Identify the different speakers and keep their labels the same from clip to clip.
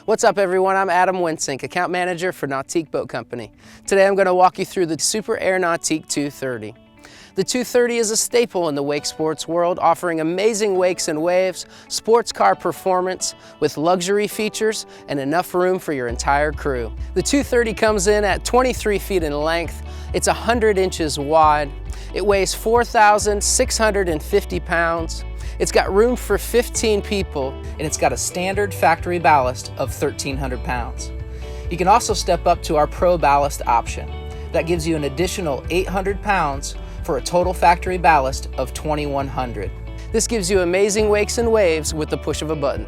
Speaker 1: What's up everyone, I'm Adam Winsink, Account Manager for Nautique Boat Company. Today I'm going to walk you through the Super Air Nautique 230. The 230 is a staple in the wake sports world, offering amazing wakes and waves, sports car performance with luxury features and enough room for your entire crew. The 230 comes in at 23 feet in length, it's 100 inches wide, it weighs 4,650 pounds, it's got room for 15 people, and it's got a standard factory ballast of 1,300 pounds. You can also step up to our Pro ballast option. That gives you an additional 800 pounds for a total factory ballast of 2,100. This gives you amazing wakes and waves with the push of a button.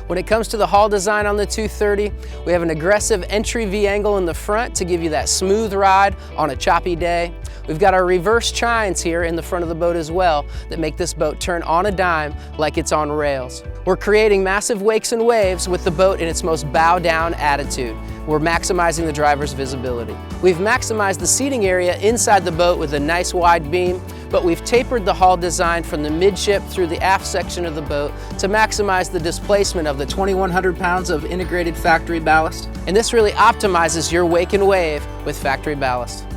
Speaker 1: When it comes to the hull design on the 230, we have an aggressive entry V-angle in the front to give you that smooth ride on a choppy day. We've got our reverse chines here in the front of the boat as well that make this boat turn on a dime like it's on rails. We're creating massive wakes and waves with the boat in its most bow-down attitude. We're maximizing the driver's visibility. We've maximized the seating area inside the boat with a nice wide beam, but we've tapered the hull design from the midship through the aft section of the boat to maximize the displacement of the 2,100 pounds of integrated factory ballast. And this really optimizes your wake and wave with factory ballast.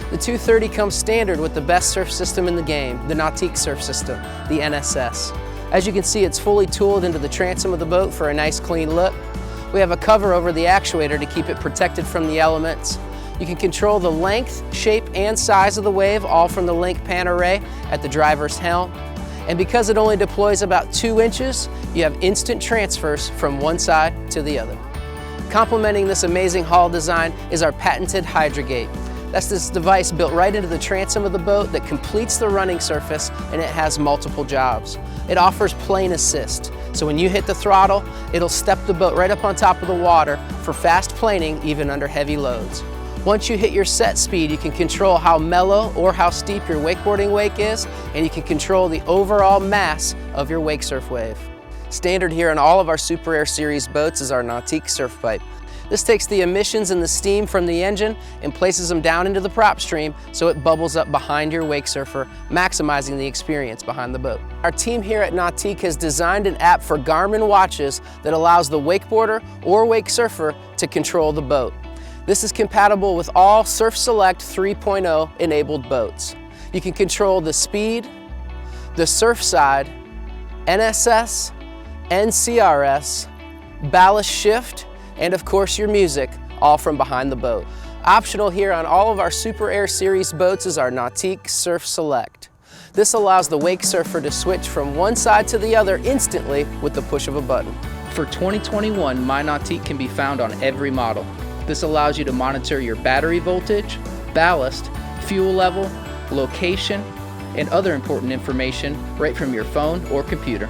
Speaker 1: The 230 comes standard with the best surf system in the game, the Nautique surf system, the NSS. As you can see, it's fully tooled into the transom of the boat for a nice clean look. We have a cover over the actuator to keep it protected from the elements. You can control the length, shape, and size of the wave, all from the link pan array at the driver's helm. And because it only deploys about 2 inches, you have instant transfers from one side to the other. Complementing this amazing hull design is our patented Hydra Gate. That's this device built right into the transom of the boat that completes the running surface, and it has multiple jobs. It offers plane assist, so when you hit the throttle, it'll step the boat right up on top of the water for fast planing even under heavy loads. Once you hit your set speed, you can control how mellow or how steep your wakeboarding wake is, and you can control the overall mass of your wake surf wave. Standard here on all of our Super Air series boats is our Nautique surf pipe. This takes the emissions and the steam from the engine and places them down into the prop stream so it bubbles up behind your wake surfer, maximizing the experience behind the boat. Our team here at Nautique has designed an app for Garmin watches that allows the wakeboarder or wake surfer to control the boat. This is compatible with all Surf Select 3.0 enabled boats. You can control the speed, the surf side, NSS, NCRS, Ballast Shift, and of course your music, all from behind the boat. Optional here on all of our Super Air series boats is our Nautique Surf Select. This allows the wake surfer to switch from one side to the other instantly with the push of a button. For 2021, My Nautique can be found on every model. This allows you to monitor your battery voltage, ballast, fuel level, location, and other important information right from your phone or computer.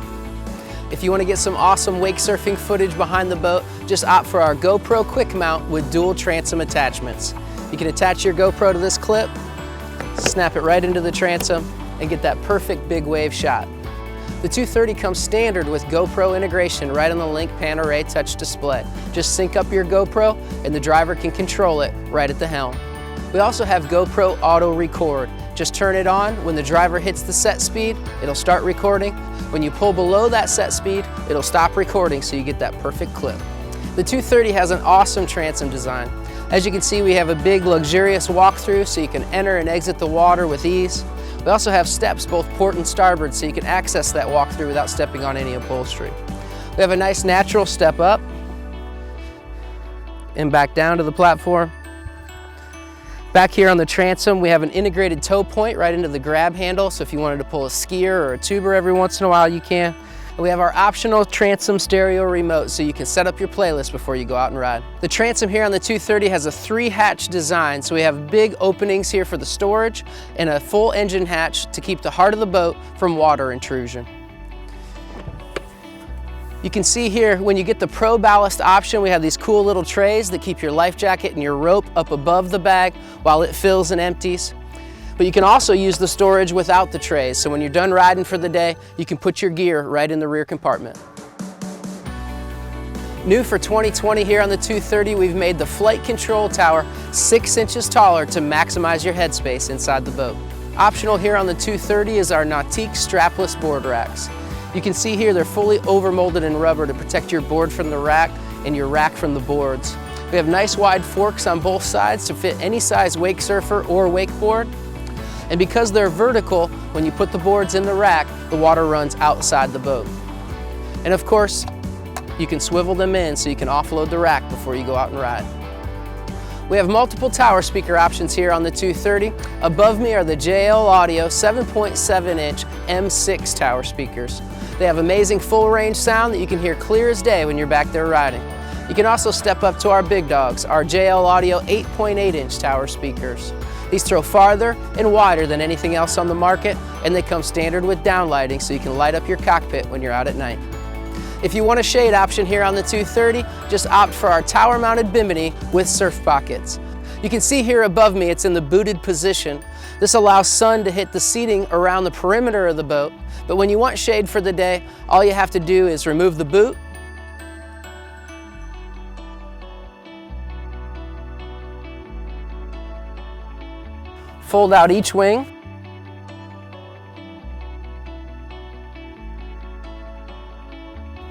Speaker 1: If you want to get some awesome wake surfing footage behind the boat, just opt for our GoPro Quick Mount with dual transom attachments. You can attach your GoPro to this clip, snap it right into the transom, and get that perfect big wave shot. The 230 comes standard with Gopro Integration right on the link pan array touch display. Just sync up your GoPro and the driver can control it right at the helm. We also have GoPro Auto Record. Just turn it on. When the driver hits the set speed, it'll start recording. When you pull below that set speed, it'll stop recording so you get that perfect clip. The 230 has an awesome transom design. As you can see, we have a big luxurious walkthrough so you can enter and exit the water with ease. We also have steps both port and starboard so you can access that walkthrough without stepping on any upholstery. We have a nice natural step up and back down to the platform. Back here on the transom, we have an integrated tow point right into the grab handle, so if you wanted to pull a skier or a tuber every once in a while, you can. And we have our optional transom stereo remote, so you can set up your playlist before you go out and ride. The transom here on the 230 has a 3-hatch design, so we have big openings here for the storage and a full engine hatch to keep the heart of the boat from water intrusion. You can see here, when you get the Pro ballast option, we have these cool little trays that keep your life jacket and your rope up above the bag while it fills and empties. But you can also use the storage without the trays, so when you're done riding for the day, you can put your gear right in the rear compartment. New for 2020 here on the 230, we've made the flight control tower 6 inches taller to maximize your headspace inside the boat. Optional here on the 230 is our Nautique strapless board racks. You can see here they're fully overmolded in rubber to protect your board from the rack, and your rack from the boards. We have nice wide forks on both sides to fit any size wake surfer or wakeboard. And because they're vertical, when you put the boards in the rack, the water runs outside the boat. And of course, you can swivel them in so you can offload the rack before you go out and ride. We have multiple tower speaker options here on the 230. Above me are the JL Audio 7.7-inch M6 tower speakers. They have amazing full range sound that you can hear clear as day when you're back there riding. You can also step up to our big dogs, our JL Audio 8.8-inch tower speakers. These throw farther and wider than anything else on the market, and they come standard with downlighting so you can light up your cockpit when you're out at night. If you want a shade option here on the 230, just opt for our tower-mounted bimini with surf pockets. You can see here above me it's in the booted position. This allows sun to hit the seating around the perimeter of the boat, but when you want shade for the day, all you have to do is remove the boot, fold out each wing,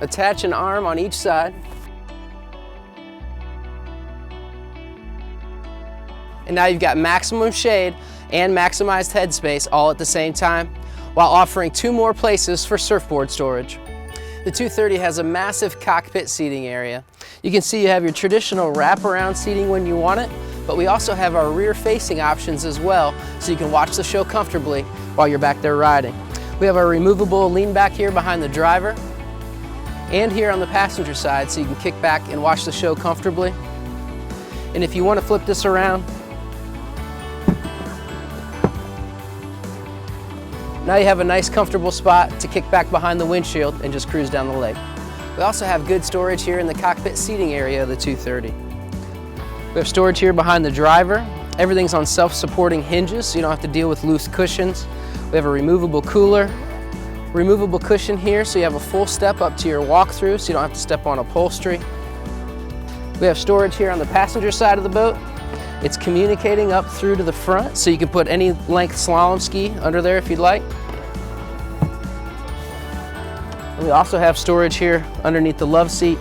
Speaker 1: attach an arm on each side, and now you've got maximum shade and maximized headspace all at the same time, while offering 2 more places for surfboard storage. The 230 has a massive cockpit seating area. You can see you have your traditional wraparound seating when you want it, but we also have our rear-facing options as well, so you can watch the show comfortably while you're back there riding. We have our removable lean back here behind the driver, and here on the passenger side so you can kick back and watch the show comfortably. And if you want to flip this around, now you have a nice comfortable spot to kick back behind the windshield and just cruise down the lake. We also have good storage here in the cockpit seating area of the 230. We have storage here behind the driver. Everything's on self-supporting hinges so you don't have to deal with loose cushions. We have a removable cooler, removable cushion here so you have a full step up to your walk-through so you don't have to step on upholstery. We have storage here on the passenger side of the boat. It's communicating up through to the front so you can put any length slalom ski under there if you'd like. And we also have storage here underneath the love seat.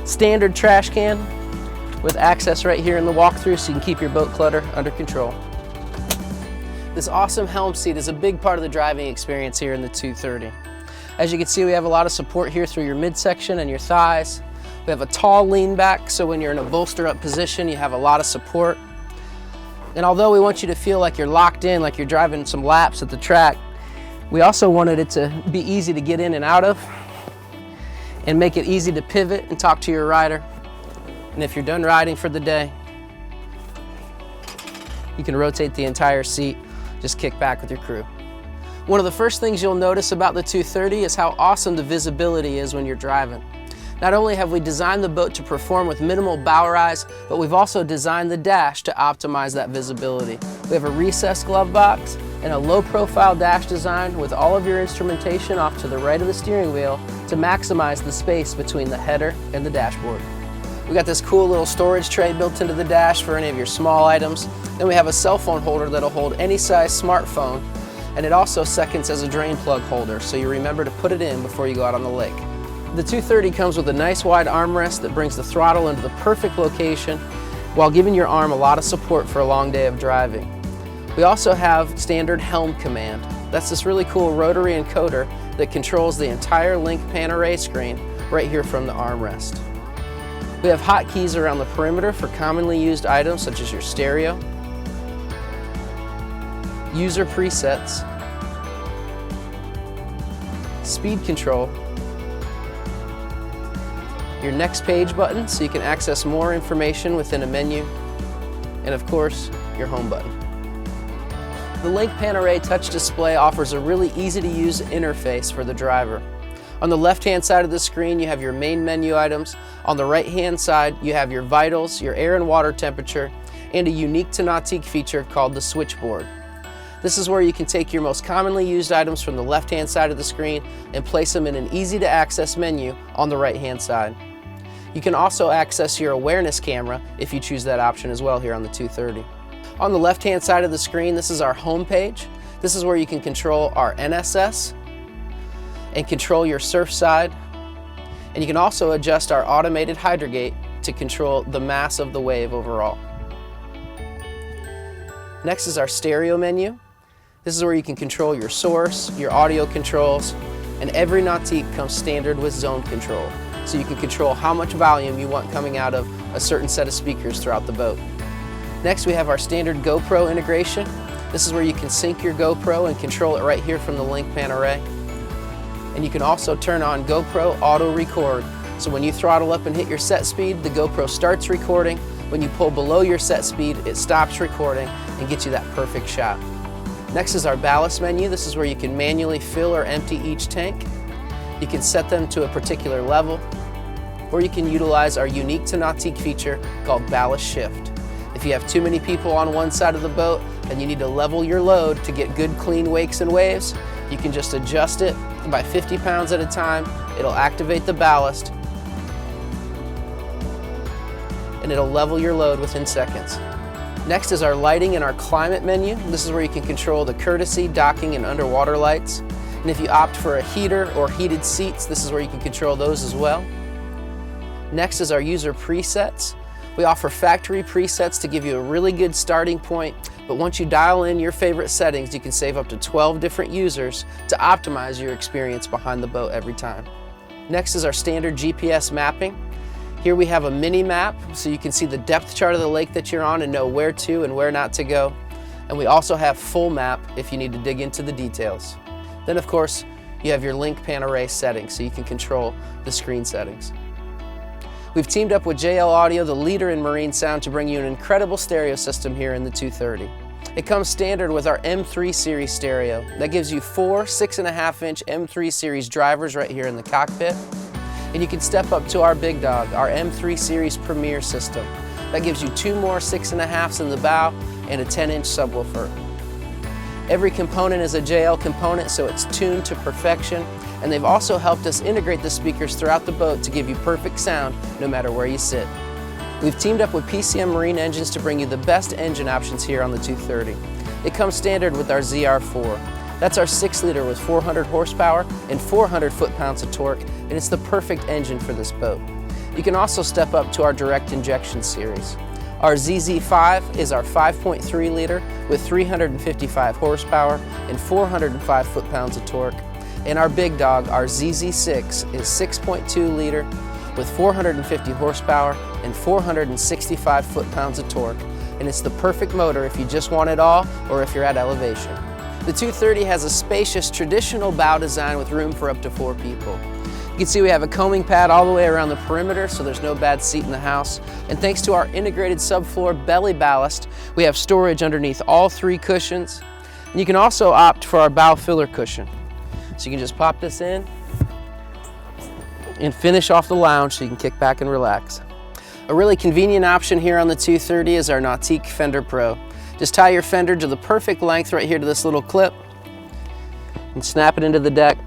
Speaker 1: Standard trash can with access right here in the walk-through so you can keep your boat clutter under control. This awesome Helm Seat is a big part of the driving experience here in the 230. As you can see, we have a lot of support here through your midsection and your thighs. We have a tall lean back, so when you're in a bolster up position, you have a lot of support. And although we want you to feel like you're locked in, like you're driving some laps at the track, we also wanted it to be easy to get in and out of and make it easy to pivot and talk to your rider. And if you're done riding for the day, you can rotate the entire seat, just kick back with your crew. One of the first things you'll notice about the 230 is how awesome the visibility is when you're driving. Not only have we designed the boat to perform with minimal bow rise, but we've also designed the dash to optimize that visibility. We have a recessed glove box and a low-profile dash design with all of your instrumentation off to the right of the steering wheel to maximize the space between the header and the dashboard. We got this cool little storage tray built into the dash for any of your small items. Then we have a cell phone holder that'll hold any size smartphone, and it also seconds as a drain plug holder, so you remember to put it in before you go out on the lake. The 230 comes with a nice wide armrest that brings the throttle into the perfect location while giving your arm a lot of support for a long day of driving. We also have standard helm command. That's this really cool rotary encoder that controls the entire link pan array screen right here from the armrest. We have hotkeys around the perimeter for commonly used items such as your stereo, user presets, speed control, your next page button so you can access more information within a menu, and of course, your home button. The Link Pan Array touch display offers a really easy to use interface for the driver. On the left-hand side of the screen, you have your main menu items. On the right-hand side, you have your vitals, your air and water temperature, and a unique to Nautique feature called the switchboard. This is where you can take your most commonly used items from the left-hand side of the screen and place them in an easy-to-access menu on the right-hand side. You can also access your awareness camera if you choose that option as well here on the 230. On the left-hand side of the screen, this is our home page. This is where you can control our NSS and control your surf side And you can also adjust our automated Hydra Gate to control the mass of the wave overall. Next is our stereo menu. This is where you can control your source, your audio controls, and every Nautique comes standard with zone control. So you can control how much volume you want coming out of a certain set of speakers throughout the boat. Next we have our standard Gopro integration. This is where you can sync your GoPro and control it right here from the link pan array. And you can also turn on GoPro auto record. So when you throttle up and hit your set speed, the GoPro starts recording. When you pull below your set speed, it stops recording and gets you that perfect shot. Next is our ballast menu. This is where you can manually fill or empty each tank. You can set them to a particular level, or you can utilize our unique to Nautique feature called Ballast Shift. If you have too many people on one side of the boat and you need to level your load to get good clean wakes and waves, you can just adjust it by 50 pounds at a time. It'll activate the ballast and it'll level your load within seconds. Next is our lighting and our climate menu. This is where you can control the courtesy, docking, and underwater lights. And if you opt for a heater or heated seats, this is where you can control those as well. Next is our user presets. We offer factory presets to give you a really good starting point, but once you dial in your favorite settings, you can save up to 12 different users to optimize your experience behind the boat every time. Next is our standard GPS mapping. Here we have a mini map, so you can see the depth chart of the lake that you're on and know where to and where not to go. And we also have full map if you need to dig into the details. Then of course, you have your link pan array settings, so you can control the screen settings. We've teamed up with JL Audio, the leader in marine sound, to bring you an incredible stereo system here in the 230. It comes standard with our M3 series stereo. That gives you 4 6.5-inch M3 series drivers right here in the cockpit. And you can step up to our big dog, our M3 series Premier system. That gives you 2 more 6.5s in the bow and a 10-inch subwoofer. Every component is a JL component, so it's tuned to perfection. And they've also helped us integrate the speakers throughout the boat to give you perfect sound no matter where you sit. We've teamed up with Pcm Marine Engines to bring you the best engine options here on the 230. It comes standard with our ZR4. That's our 6-liter with 400 horsepower and 400 foot-pounds of torque, and it's the perfect engine for this boat. You can also step up to our direct injection series. Our ZZ5 is our 5.3-liter with 355 horsepower and 405 foot-pounds of torque. And our big dog, our ZZ6, is 6.2-liter with 450 horsepower and 465 foot-pounds of torque. And it's the perfect motor if you just want it all or if you're at elevation. The 230 has a spacious traditional bow design with room for up to 4 people. You can see we have a coaming pad all the way around the perimeter, so there's no bad seat in the house. And thanks to our integrated subfloor belly ballast, we have storage underneath all 3 cushions. And you can also opt for our bow filler cushion. So you can just pop this in and finish off the lounge so you can kick back and relax. A really convenient option here on the 230 is our Nautique Fender Pro. Just tie your fender to the perfect length right here to this little clip and snap it into the deck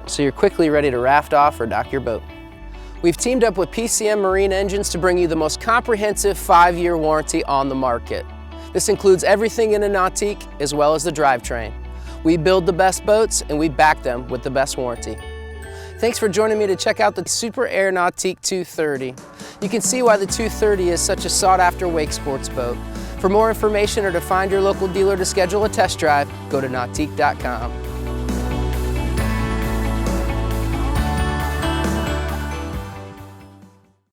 Speaker 1: so you're quickly ready to raft off or dock your boat. We've teamed up with Pcm Marine Engines to bring you the most comprehensive 5-year warranty on the market. This includes everything in a Nautique as well as the drivetrain. We build the best boats and we back them with the best warranty. Thanks for joining me to check out the Super Air Nautique 230. You can see why the 230 is such a sought-after wake sports boat. For more information or to find your local dealer to schedule a test drive, go to nautique.com.